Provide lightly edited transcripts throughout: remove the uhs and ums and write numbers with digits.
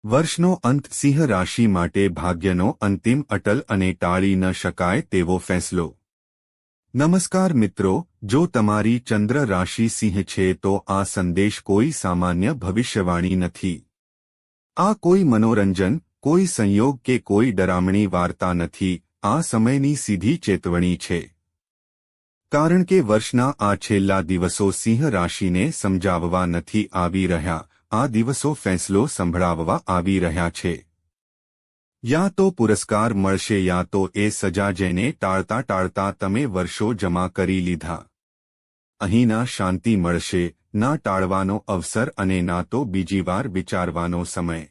વર્ષનો અંત સિંહ રાશિ માટે ભાગ્યનો અંતિમ અટલ અને ટાળી ન શકાય તેવો ફેંસલો। નમસ્કાર મિત્રો, જો તમારી ચંદ્ર રાશિ સિંહ છે તો આ સંદેશ કોઈ સામાન્ય ભવિષ્યવાણી નથી। આ કોઈ મનોરંજન, કોઈ સંયોગ કે કોઈ ડરામણી વાર્તા નથી, આ સમયની સીધી ચેતવણી છે। કારણ કે વર્ષના આ છેલ્લા દિવસો સિંહ રાશિને સમજાવવા નથી આવી રહ્યા, આ દિવસો ફેંસલો સંભળાવવા આવી રહ્યા છે। યા તો પુરસ્કાર મળશે યા તો એ સજા જેને ટાળતા ટાળતા તમે વર્ષો જમા કરી લીધા। અહીં ના શાંતિ મળશે, ના ટાળવાનો અવસર અને ના તો બીજી વાર વિચારવાનો સમય।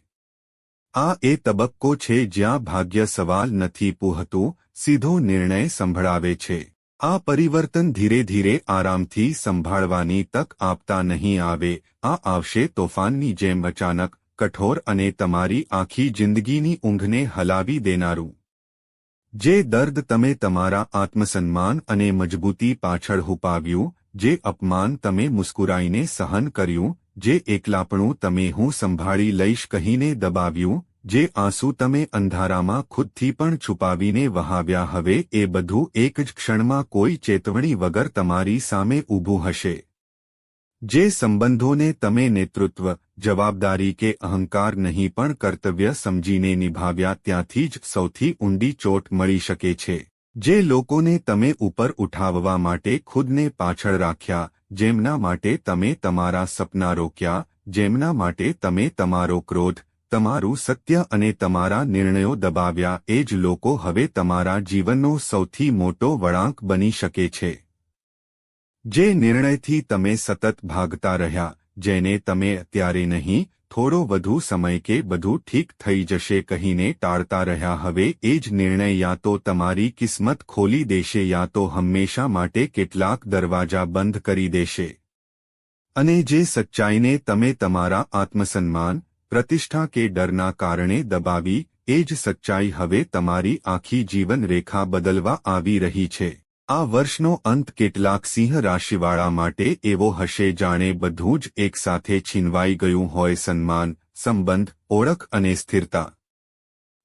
આ એ તબક્કો છે જ્યાં ભાગ્ય સવાલ નથી પૂછતું, સીધો નિર્ણય સંભળાવે છે। આ પરિવર્તન ધીરે ધીરે આરામથી સંભાળવાની તક આપતા નહીં આવે, આ આવશે તોફાનની જેમ અચાનક, કઠોર અને તમારી આખી જિંદગીની ઊંઘને હલાવી દેનારું। જે દર્દ તમે તમારા આત્મસન્માન અને મજબૂતી પાછળ છુપાવ્યું, જે અપમાન તમે મુસ્કુરાઈને સહન કર્યું, જે એકલાપણું તમે હું સંભાળી લઈશ કહીને દબાવ્યું, જે આંસુ તમે અંધારામાં ખુદથી પણ છુપાવીને વહાવ્યા, હવે એ બધું એક જ ક્ષણમાં કોઈ ચેતવણી વગર તમારી સામે ઊભું હશે। જે સંબંધોને તમે નેતૃત્વ, જવાબદારી કે અહંકાર નહીં પણ કર્તવ્ય સમજીને નિભાવ્યા ત્યાંથી જ સૌથી ઊંડી ચોટ મળી શકે છે। જે લોકોને તમે ઉપર ઉઠાવવા માટે ખુદને પાછળ રાખ્યા, જેમના માટે તમે તમારા સપના રોક્યા, જેમના માટે તમે તમારો ક્રોધ, તમારું સત્ય અને તમારા નિર્ણયો દબાવ્યા, એ જ લોકો હવે તમારા જીવનનો સૌથી મોટો વળાંક બની શકે છે। જે નિર્ણયથી તમે સતત ભાગતા રહ્યા, જેને તમે અત્યારે નહીં, થોડો વધુ સમય કે બધું ઠીક થઈ જશે કહીને ટાળતા રહ્યા, હવે એ જ નિર્ણય યા તો તમારી કિસ્મત ખોલી દેશે યા તો હંમેશા માટે કેટલાક દરવાજા બંધ કરી દેશે। અને જે સચ્ચાઈને તમે તમારા આત્મસન્માન, પ્રતિષ્ઠા કે ડરના કારણે દબાવી, એ જ સચ્ચાઈ હવે તમારી આખી જીવન રેખા બદલવા આવી રહી છે। આ વર્ષનો અંત કેટલાક સિંહ રાશિવાળા માટે એવો હશે જાણે બધું જ એકસાથે છીનવાઈ ગયું હોય, સન્માન, સંબંધ, ઓળખ અને સ્થિરતા।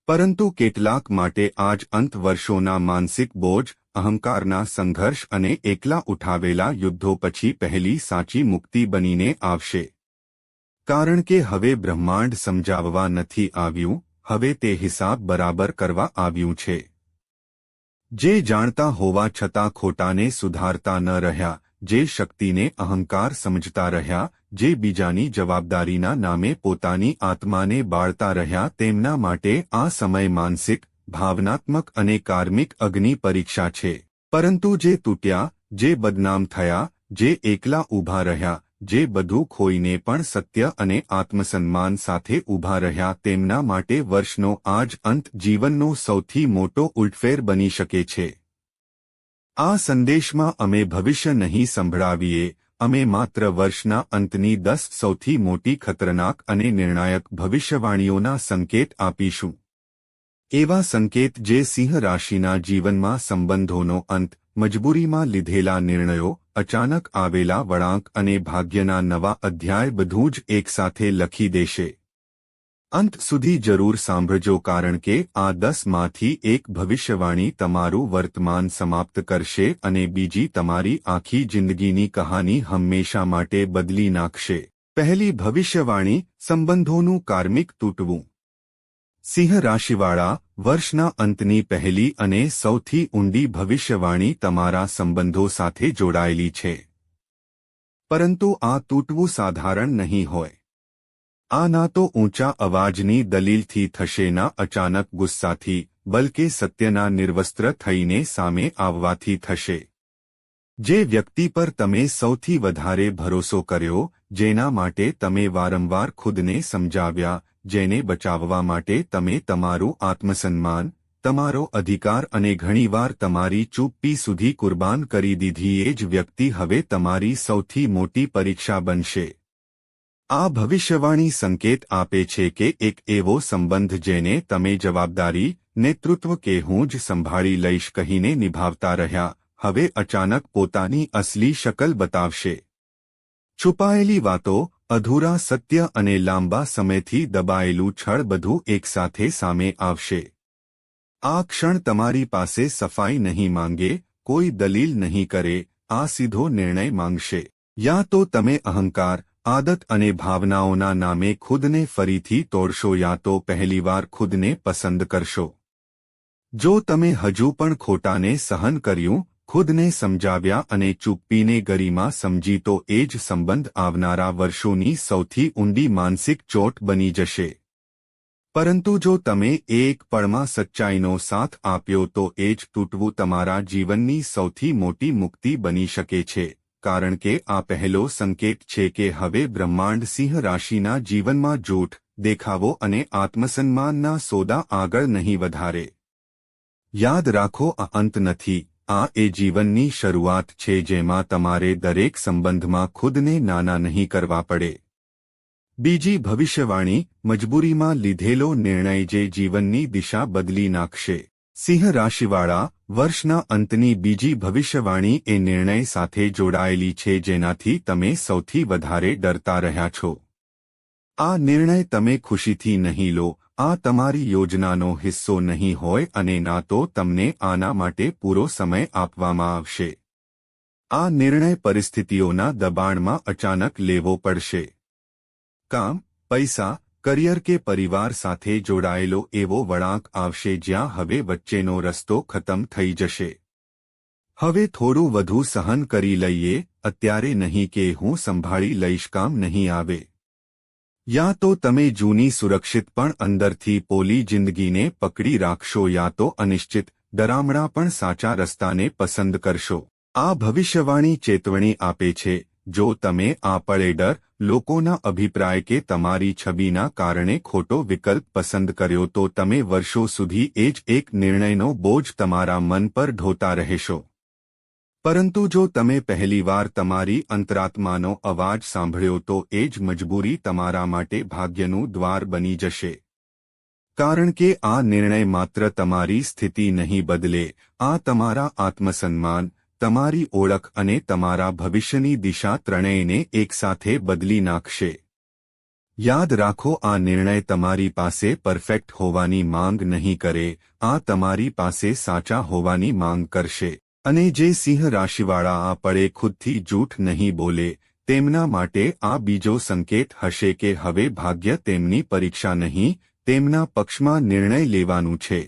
પરંતુ કેટલાક માટે આજ અંત વર્ષોના માનસિક બોજ, અહંકારના સંઘર્ષ અને એકલા ઉઠાવેલા યુદ્ધો પછી પહેલી સાચી મુક્તિ બનીને આવશે। કારણ કે હવે બ્રહ્માંડ સમજાવવા નથી આવ્યું, હવે તે હિસાબ બરાબર કરવા આવ્યું છે। જે જાણતા હોવા છતાં ખોટાને સુધારતા ન રહ્યા, જે શક્તિને અહંકાર સમજતા રહ્યા, જે બીજાની જવાબદારીના નામે પોતાની આત્માને બાળતા રહ્યા, તેમના માટે આ સમય માનસિક, ભાવનાત્મક અને કાર્મિક અગ્નિ પરીક્ષા છે। પરંતુ જે તૂટ્યા, જે બદનામ થયા, જે એકલા ઊભા રહ્યા, જે બધું ખોઈને પણ સત્ય અને આત્મસન્માન સાથે ઊભા રહ્યા, તેમના માટે વર્ષનો આજ અંત જીવનનો સૌથી મોટો ઉલટફેર બની શકે છે। આ સંદેશમાં અમે ભવિષ્ય નહીં સંભળાવીએ, અમે માત્ર વર્ષના અંતની 10 સૌથી મોટી ખતરનાક અને નિર્ણાયક ભવિષ્યવાણીઓના સંકેત આપીશું। એવા સંકેત જે સિંહ રાશિના જીવનમાં સંબંધોનો અંત, મજબૂરીમાં લીધેલા નિર્ણયો, અચાનક આવેલા વળાંક અને ભાગ્યના નવા અધ્યાય બધું જ એકસાથે લખી દેશે। અંત સુધી જરૂર સાંભળજો કારણ કે આ 10માંથી એક ભવિષ્યવાણી તમારું વર્તમાન સમાપ્ત કરશે અને બીજી તમારી આખી જિંદગીની કહાની હંમેશા માટે બદલી નાખશે। પહેલી ભવિષ્યવાણી, સંબંધોનું કાર્મિક તૂટવું। સિંહ રાશિવાળા, વર્ષના અંતની પહેલી અને સૌથી ઊંડી ભવિષ્યવાણી તમારા સંબંધો સાથે જોડાયેલી છે। પરંતુ આ તૂટવું સાધારણ નહીં હોય। આ ના તો ઊંચા અવાજની દલીલથી થશે, ના અચાનક ગુસ્સાથી, બલકે સત્યના નિર્વસ્ત્ર થઈને સામે આવવાથી થશે। જે વ્યક્તિ પર તમે સૌથી વધારે ભરોસો કર્યો, જેના માટે તમે વારંવાર ખુદને સમજાવ્યા, જેને બચાવવા માટે તમે તમારું આત્મસન્માન, તમારો અધિકાર અને ઘણીવાર તમારી ચૂપ્પી સુધી કુરબાન કરી દીધી, એ જ વ્યક્તિ હવે તમારી સૌથી મોટી પરીક્ષા બનશે। આ ભવિષ્યવાણી સંકેત આપે છે કે એક એવો સંબંધ જેને તમે જવાબદારી, નેતૃત્વ કે હું જ સંભાળી લઈશ કહીને નિભાવતા રહ્યા, હવે અચાનક પોતાની અસલી શકલ બતાવશે। છુપાયેલી વાતો, અધૂરા સત્ય અને લાંબા સમયથી દબાયેલું છળ બધું એકસાથે સામે આવશે. આ ક્ષણ તમારી પાસે સફાઈ નહીં માંગે, કોઈ દલીલ નહીં કરે, આ સીધો નિર્ણય માંગશે. યા તો તમે અહંકાર, આદત અને ભાવનાઓના નામે ખુદને ફરીથી તોડશો યા તો પહેલીવાર ખુદને પસંદ કરશો. જો તમે હજુ પણ ખોટાને સહન કર્યું, ખુદને સમજાવ્યા અને ચૂપ્પીને ગરિમા સમજી તો એ જ સંબંધ આવનારા વર્ષોની સૌથી ઊંડી માનસિક ચોટ બની જશે. પરંતુ જો તમે એક પળમાં સચ્ચાઈનો સાથ આપ્યો તો એ જ તૂટવું તમારા જીવનની સૌથી મોટી મુક્તિ બની શકે છે, કારણ કે આ પહેલો સંકેત છે કે હવે બ્રહ્માંડ સિંહ રાશિના જીવનમાં જૂઠ, દેખાવો અને આત્મસન્માનના સોદા આગળ નહીં વધારે. યાદ રાખો, આ અંત નથી, આ એ જીવનની શરૂઆત છે જેમાં તમારે દરેક સંબંધમાં ખુદને નાના નહીં કરવા પડે. બીજી ભવિષ્યવાણી, મજબૂરીમાં લીધેલો નિર્ણય જે જીવનની દિશા બદલી નાખશે. સિંહ રાશિવાળા, વર્ષના અંતની બીજી ભવિષ્યવાણી એ નિર્ણય સાથે જોડાયેલી છે જેનાથી તમે સૌથી વધારે ડરતા રહ્યા છો. આ નિર્ણય તમે ખુશીથી નહીં લો, આ તમારી યોજનાનો હિસ્સો નહીં હોય અને ના તો તમને આના માટે પૂરો સમય આપવામાં આવશે. આ નિર્ણય પરિસ્થિતિઓના દબાણમાં અચાનક લેવો પડશે. કામ, પૈસા, કરિયર કે પરિવાર સાથે જોડાયેલો એવો વળાંક આવશે જ્યાં હવે વચ્ચેનો રસ્તો ખતમ થઈ જશે. હવે થોડું વધુ સહન કરી લઈએ, અત્યારે નહીં કે હું સંભાળી લઈશ કામ નહીં આવે. યા તો તમે જૂની સુરક્ષિત પણ અંદરથી પોલી જિંદગીને પકડી રાખશો યા તો અનિશ્ચિત, ડરામણા પણ સાચા રસ્તાને પસંદ કરશો. આ ભવિષ્યવાણી ચેતવણી આપે છે, જો તમે આ પળે ડર, લોકોના અભિપ્રાય કે તમારી છબીના કારણે ખોટો વિકલ્પ પસંદ કર્યો તો તમે વર્ષો સુધી એ જ એક નિર્ણયનો બોજ તમારા મન પર ઢોતા રહેશો. પરંતુ જો તમે પહેલીવાર તમારી અંતરાત્માનો અવાજ સાંભળ્યો તો એ જ મજબૂરી તમારા માટે ભાગ્યનું દ્વાર બની જશે. કારણ કે આ નિર્ણય માત્ર તમારી સ્થિતિ નહીં બદલે, આ તમારા આત્મસન્માન, તમારી ઓળખ અને તમારા ભવિષ્યની દિશા ત્રણેયને એકસાથે બદલી નાખશે. યાદ રાખો, આ નિર્ણય તમારી પાસે પરફેક્ટ હોવાની માંગ નહીં કરે, આ તમારી પાસે સાચા હોવાની માંગ કરશે. અને જે સિંહ રાશિવાળા આ પળે ખુદથી જૂઠ નહીં બોલે, તેમના માટે આ બીજો સંકેત હશે કે હવે ભાગ્ય તેમની પરીક્ષા નહીં, તેમના પક્ષમાં નિર્ણય લેવાનું છે.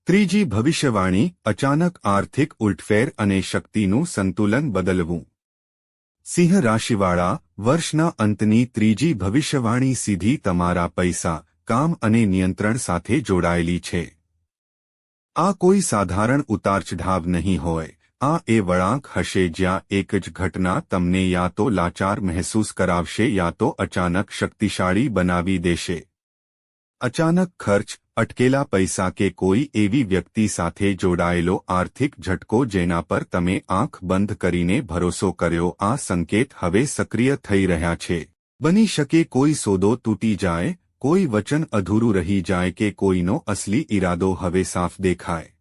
ત્રીજી ભવિષ્યવાણી, અચાનક આર્થિક ઉલટફેર અને શક્તિનું સંતુલન બદલવું. સિંહ રાશિવાળા, વર્ષના અંતની ત્રીજી ભવિષ્યવાણી સીધી તમારા પૈસા, કામ અને નિયંત્રણ સાથે જોડાયેલી છે. આ કોઈ સાધારણ ઉતારચઢાવ નહીં હોય, આ એ વળાંક હશે જ્યાં એક જ ઘટના તમને યા તો લાચાર મહેસૂસ કરાવશે યા તો અચાનક શક્તિશાળી બનાવી દેશે. અચાનક ખર્ચ, અટકેલા પૈસા કે કોઈ એવી વ્યક્તિ સાથે જોડાયેલો આર્થિક ઝટકો જેના પર તમે આંખ બંધ કરીને ભરોસો કર્યો, આ સંકેત હવે સક્રિય થઈ રહ્યા છે. બની શકે કોઈ સોદો તૂટી જાય, કોઈ વચન અધૂરું રહી જાય કે કોઈનો અસલી ઈરાદો હવે સાફ દેખાય.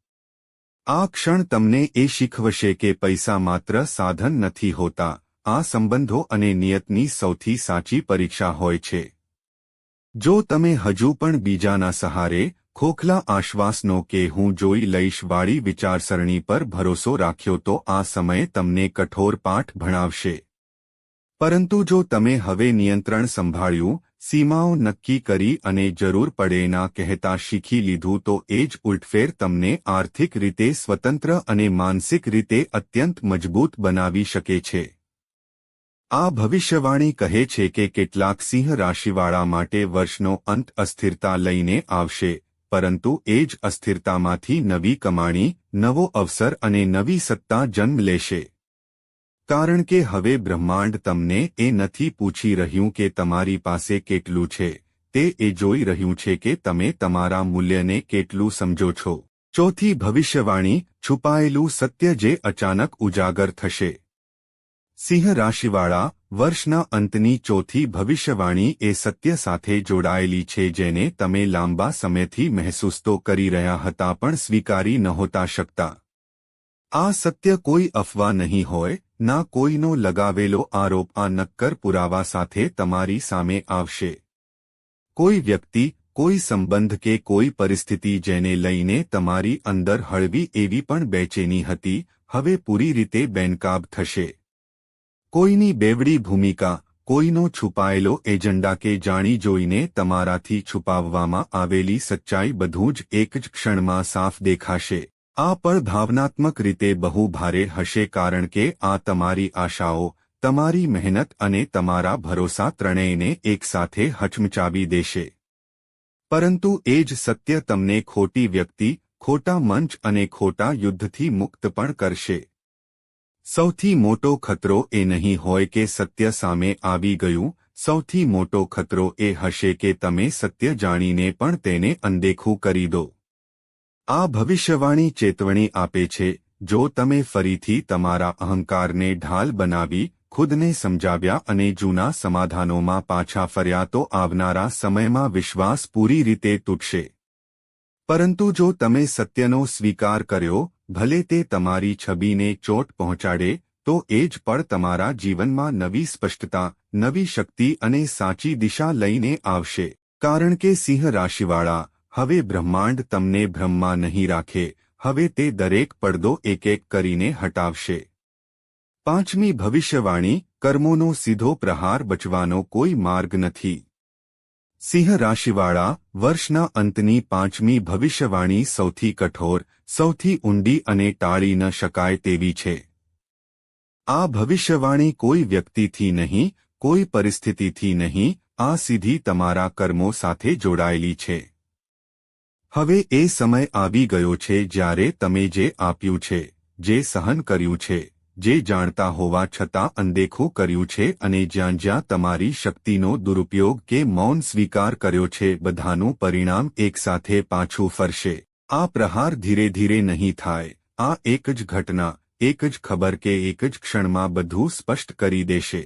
આ ક્ષણ તમને એ શીખવશે કે પૈસા માત્ર સાધન નથી હોતા, આ સંબંધો અને નિયતની સૌથી સાચી પરીક્ષા હોય છે. જો તમે હજુ પણ બીજાના સહારે, ખોખલા આશ્વાસનો કે હું જોઈ લઈશ વાળી વિચારસરણી પર ભરોસો રાખ્યો તો આ સમય તમને કઠોર પાઠ ભણાવશે. પરંતુ જો તમે હવે નિયંત્રણ સંભાળ્યું, સીમાઓ નક્કી કરી અને જરૂર પડે ના કહેતા શીખી લીધું તો એ જ ઉલટફેર તમને આર્થિક રીતે સ્વતંત્ર અને માનસિક રીતે અત્યંત મજબૂત બનાવી શકે છે. આ ભવિષ્યવાણી કહે છે કે કેટલાક સિંહ રાશિવાળા માટે વર્ષનો અંત અસ્થિરતા લઈને આવશે, પરંતુ એ જ અસ્થિરતામાંથી નવી કમાણી, નવો અવસર અને નવી સત્તા જન્મ લેશે. કારણ કે હવે બ્રહ્માંડ તમને એ નથી પૂછી રહ્યું કે તમારી પાસે કેટલું છે, તે એ જોઈ રહ્યું છે કે તમે તમારા મૂલ્યને કેટલું સમજો છો. ચોથી ભવિષ્યવાણી, છુપાયેલું સત્ય જે અચાનક ઉજાગર થશે. સિંહ રાશિવાળા, વર્ષના અંતની ચોથી ભવિષ્યવાણી એ સત્ય સાથે જોડાયેલી છે જેને તમે લાંબા સમયથી મહેસૂસ તો કરી રહ્યા હતા પણ સ્વીકારી નહોતા શકતા. આ સત્ય કોઈ અફવા નહીં હોય, ના કોઈનો લગાવેલો આરોપ આ નક્કર પુરાવા સાથે તમારી સામે આવશે. કોઈ વ્યક્તિ, કોઈ સંબંધ કે કોઈ પરિસ્થિતિ જેને લઈને તમારી અંદર હળવી એવી પણ બેચેની હતી, હવે પૂરી રીતે બેનકાબ થશે. કોઈની બેવડી ભૂમિકા, કોઈનો છુપાયેલો એજન્ડા કે જાણી જોઈને તમારાથી છુપાવવામાં આવેલી સચ્ચાઈ બધું જ એક જ ક્ષણમાં સાફ દેખાશે. આ પણ ભાવનાત્મક રીતે બહુ ભારે હશે કારણ કે આ તમારી આશાઓ, તમારી મહેનત અને તમારા ભરોસા ત્રણેયને એકસાથે હચમચાવી દેશે. પરંતુ એ જ સત્ય તમને ખોટી વ્યક્તિ, ખોટા મંચ અને ખોટા યુદ્ધથી મુક્ત પણ કરશે. સૌથી મોટો ખતરો એ નહીં હોય કે સત્ય સામે આવી ગયું, સૌથી મોટો ખતરો એ હશે કે તમે સત્ય જાણીને પણ તેને અનદેખું કરી દો. આ ભવિષ્યવાણી ચેતવણી આપે છે, જો તમે ફરીથી તમારા અહંકારને ઢાલ બનાવી, ખુદને સમજાવ્યા અને જૂના સમાધાનોમાં પાછા ફર્યા તો આવનારા સમયમાં વિશ્વાસ પૂરી રીતે તૂટશે. પરંતુ જો તમે સત્યનો સ્વીકાર કર્યો, ભલે તે તમારી છબીને ચોટ પહોંચાડે, તો એ જ પળ તમારા જીવનમાં નવી સ્પષ્ટતા, નવી શક્તિ અને સાચી દિશા લઈને આવશે. કારણ કે સિંહ રાશિવાળા, હવે બ્રહ્માંડ તમને ભ્રમમાં નહીં રાખે, હવે તે દરેક પડદો એક એક કરીને હટાવશે. પાંચમી ભવિષ્યવાણી, કર્મોનો સીધો પ્રહાર બચવાનો કોઈ માર્ગ નથી. સિંહ રાશિવાળા, વર્ષના અંતની પાંચમી ભવિષ્યવાણી સૌથી કઠોર, સૌથી ઊંડી અને ટાળી ન શકાય તેવી છે. આ ભવિષ્યવાણી કોઈ વ્યક્તિથી નહીં, કોઈ પરિસ્થિતિથી નહીં, આ સીધી તમારા કર્મો સાથે જોડાયેલી છે. હવે એ સમય આવી ગયો છે જ્યારે તમે જે આપ્યું છે, જે સહન કર્યું છે, જે જાણતા હોવા છતાં અનદેખું કર્યું છે અને જ્યાં જ્યાં તમારી શક્તિનો દુરુપયોગ કે મૌન સ્વીકાર કર્યો છે, બધાનું પરિણામ એકસાથે પાછું ફરશે. આ પ્રહાર ધીરે ધીરે નહીં થાય, આ એક જ ઘટના, એક જ ખબર કે એક જ ક્ષણમાં બધું સ્પષ્ટ કરી દેશે.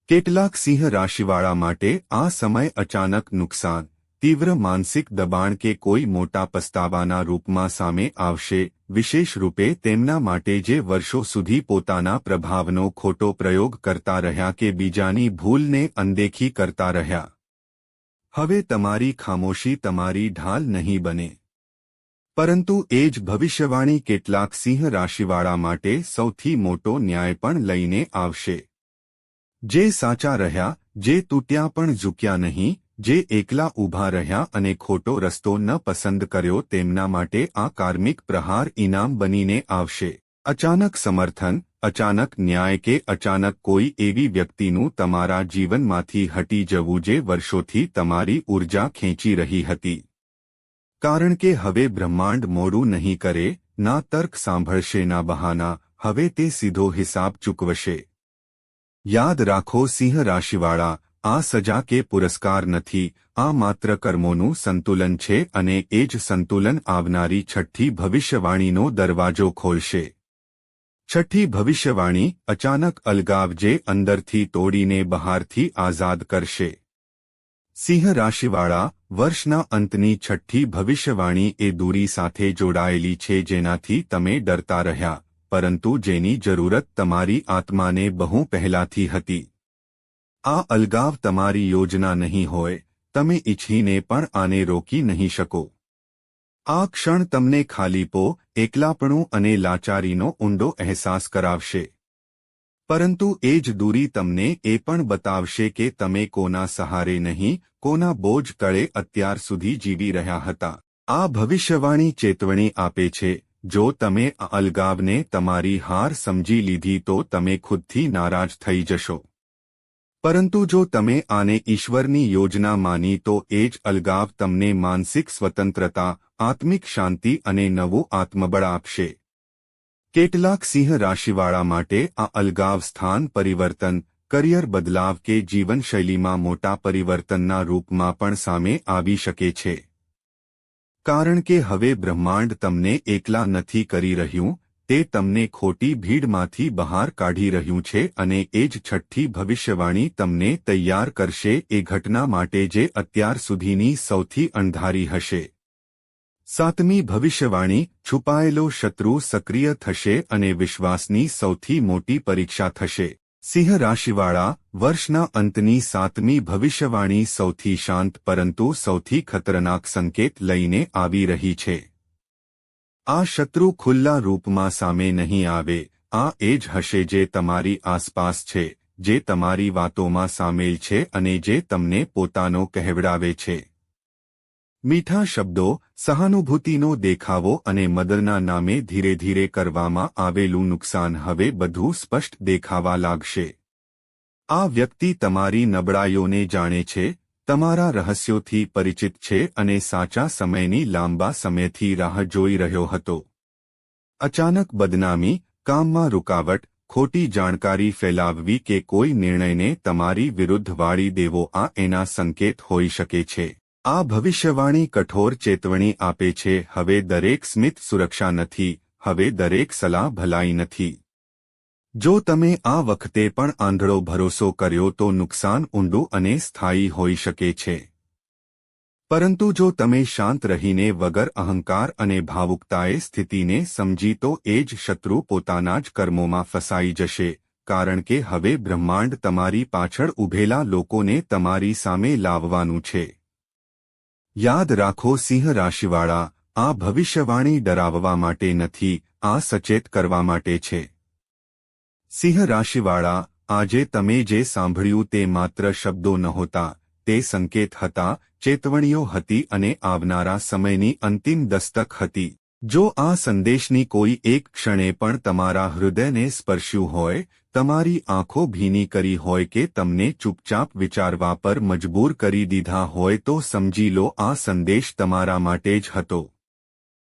કેટલાક સિંહ રાશિવાળા માટે આ સમય અચાનક નુકસાન, તીવ્ર માનસિક દબાણ કે કોઈ મોટા પસ્તાવાના રૂપમાં સામે આવશે, વિશેષ રૂપે તેમના માટે જે વર્ષો સુધી પોતાના પ્રભાવનો ખોટો પ્રયોગ કરતા રહ્યા કે બીજાની ભૂલને અનદેખી કરતા રહ્યા. હવે તમારી ખામોશી તમારી ઢાલ નહીં બને. પરંતુ એ જ ભવિષ્યવાણી કેટલાક સિંહ રાશિવાળા માટે સૌથી મોટો ન્યાય પણ લઈને આવશે. જે સાચા રહ્યા, જે તૂટ્યા પણ ઝૂક્યા નહીં, જે એકલા ઊભા રહ્યા અને ખોટો રસ્તો ન પસંદ કર્યો, તેમના માટે આ કાર્મિક પ્રહાર ઇનામ બનીને આવશે. અચાનક સમર્થન, અચાનક ન્યાય કે અચાનક કોઈ એવી વ્યક્તિનું તમારા જીવનમાંથી હટી જવું જે વર્ષોથી તમારી ઊર્જા ખેંચી રહી હતી. કારણ કે હવે બ્રહ્માંડ મોડું નહીં કરે, ના તર્ક સાંભળશે ના બહાના, હવે તે સીધો હિસાબ ચૂકવશે. યાદ રાખો સિંહ રાશિવાળા, આ સજા કે પુરસ્કાર નથી, આ માત્ર કર્મોનું સંતુલન છે અને એ જ સંતુલન આવનારી છઠ્ઠી ભવિષ્યવાણીનો દરવાજો ખોલશે. છઠ્ઠી ભવિષ્યવાણી, અચાનક અલગાવ જે અંદરથી તોડીને બહારથી આઝાદ કરશે. સિંહ રાશિવાળા, વર્ષના અંતની છઠ્ઠી ભવિષ્યવાણી એ દૂરી સાથે જોડાયેલી છે જેનાથી તમે ડરતા રહ્યા, પરંતુ જેની જરૂરત તમારી આત્માને બહુ પહેલાથી હતી. આ અલગાવ તમારી યોજના નહીં હોય, તમે ઈચ્છીને પણ આને રોકી નહીં શકો. આ ક્ષણ તમને ખાલીપો, એકલાપણું અને લાચારીનો ઊંડો અહેસાસ કરાવશે. પરંતુ એ જ દૂરી તમને એ પણ બતાવશે કે તમે કોના સહારે નહીં, કોના બોજ તળે અત્યાર સુધી જીવી રહ્યા હતા. આ ભવિષ્યવાણી ચેતવણી આપે છે, જો તમે આ અલગાવને તમારી હાર સમજી લીધી તો તમે ખુદથી નારાજ થઈ જશો. પરંતુ જો તમે આને ઈશ્વરની યોજના માની તો એ જ અલગાવ તમને માનસિક સ્વતંત્રતા, આત્મિક શાંતિ અને નવું આત્મબળ આપશે. કેટલાક સિંહ રાશિવાળા માટે આ અલગાવ સ્થાન પરિવર્તન, કરિયર બદલાવ કે જીવનશૈલીમાં મોટા પરિવર્તનના રૂપમાં પણ સામે આવી શકે છે. કારણ કે હવે બ્રહ્માંડ તમને એકલા નથી કરી રહ્યું, તે તમને ખોટી ભીડમાંથી બહાર કાઢી રહ્યું છે અને એ જ છઠ્ઠી ભવિષ્યવાણી તમને તૈયાર કરશે એ ઘટના માટે જે અત્યાર સુધીની સૌથી અણધારી હશે. સાતમી ભવિષ્યવાણી, છુપાયેલો શત્રુ સક્રિય થશે અને વિશ્વાસની સૌથી મોટી પરીક્ષા થશે. સિંહ રાશિવાળા, વર્ષના અંતની સાતમી ભવિષ્યવાણી સૌથી શાંત પરંતુ સૌથી ખતરનાક સંકેત લઈને આવી રહી છે. આ શત્રુ ખુલ્લા રૂપમાં સામે નહીં આવે. આ એ જ હશે જે તમારી આસપાસ છે, જે તમારી વાતોમાં સામેલ છે અને જે તમને પોતાનો કહેવડાવે છે. મીઠા શબ્દો, સહાનુભૂતિનો દેખાવો અને મદદના નામે ધીરે ધીરે કરવામાં આવેલું નુકસાન હવે બધું સ્પષ્ટ દેખાવા લાગશે. આ વ્યક્તિ તમારી નબળાઈઓને જાણે છે, તમારા રહસ્યોથી પરિચિત છે અને સાચા સમયની લાંબા સમયથી રાહ જોઈ રહ્યો હતો. અચાનક બદનામી, કામમાં રૂકાવટ, ખોટી જાણકારી ફેલાવવી કે કોઈ નિર્ણયને તમારી વિરુદ્ધ વાળી દેવો આ એના સંકેત હોઈ શકે છે. આ ભવિષ્યવાણી કઠોર ચેતવણી આપે છે. હવે દરેક સ્મિત સુરક્ષા નથી, હવે દરેક સલાહ ભલાઈ નથી. જો તમે આ વખતે પણ આંધળો ભરોસો કર્યો તો નુકસાન ઊંડું અને સ્થાયી હોઈ શકે છે. પરંતુ જો તમે શાંત રહીને વગર અહંકાર અને ભાવુકતાએ સ્થિતિને સમજી તો એ જ શત્રુ પોતાના જ કર્મોમાં ફસાઈ જશે, કારણ કે હવે બ્રહ્માંડ તમારી પાછળ ઊભેલા લોકોને તમારી સામે લાવવાનું છે. યાદ રાખો સિંહ રાશિવાળા, આ ભવિષ્યવાણી ડરાવવા માટે નથી, આ સચેત કરવા માટે છે. સિંહ રાશિવાળા, આજે તમે જે સાંભળ્યું તે માત્ર શબ્દો નહોતા, તે સંકેત હતા, ચેતવણીઓ હતી અને આવનારા સમયની અંતિમ દસ્તક હતી. જો આ સંદેશની કોઈ એક ક્ષણે પણ તમારા હૃદયને સ્પર્શ્યું હોય, તમારી આંખો ભીની કરી હોય કે તમને ચૂપચાપ વિચારવા પર મજબૂર કરી દીધા હોય તો સમજી લો આ સંદેશ તમારા માટે જ હતો.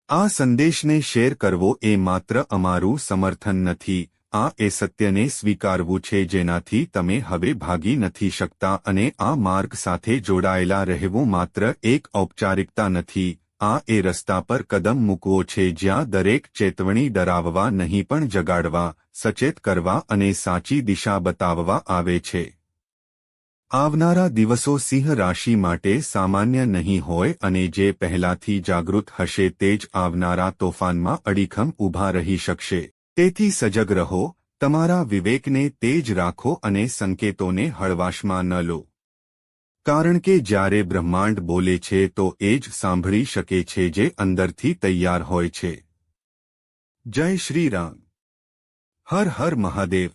આ સંદેશને શેર કરવો એ માત્ર અમારું સમર્થન નથી, આ એ સત્યને સ્વીકારવું છે જેનાથી તમે હવે ભાગી નથી શકતા અને આ માર્ગ સાથે જોડાયેલા રહેવું માત્ર એક ઔપચારિકતા નથી, આ એ રસ્તા પર કદમ મૂકવો છે જ્યાં દરેક ચેતવણી ડરાવવા નહીં પણ જગાડવા, સચેત કરવા અને સાચી દિશા બતાવવા આવે છે. આવનારા દિવસો સિંહ રાશિ માટે સામાન્ય નહીં હોય અને જે પહેલાથી જાગૃત હશે તે જ આવનારા તોફાનમાં અડીખમ ઊભા રહી શકશે. તેથી સજગ રહો, તમારા વિવેકને તેજ રાખો અને સંકેતોને હળવાશમાં ન લો. કારણ કે જ્યારે બ્રહ્માંડ બોલે છે તો એ જ સાંભળી શકે છે જે અંદરથી તૈયાર હોય છે. જય શ્રી રામ. હર હર મહાદેવ.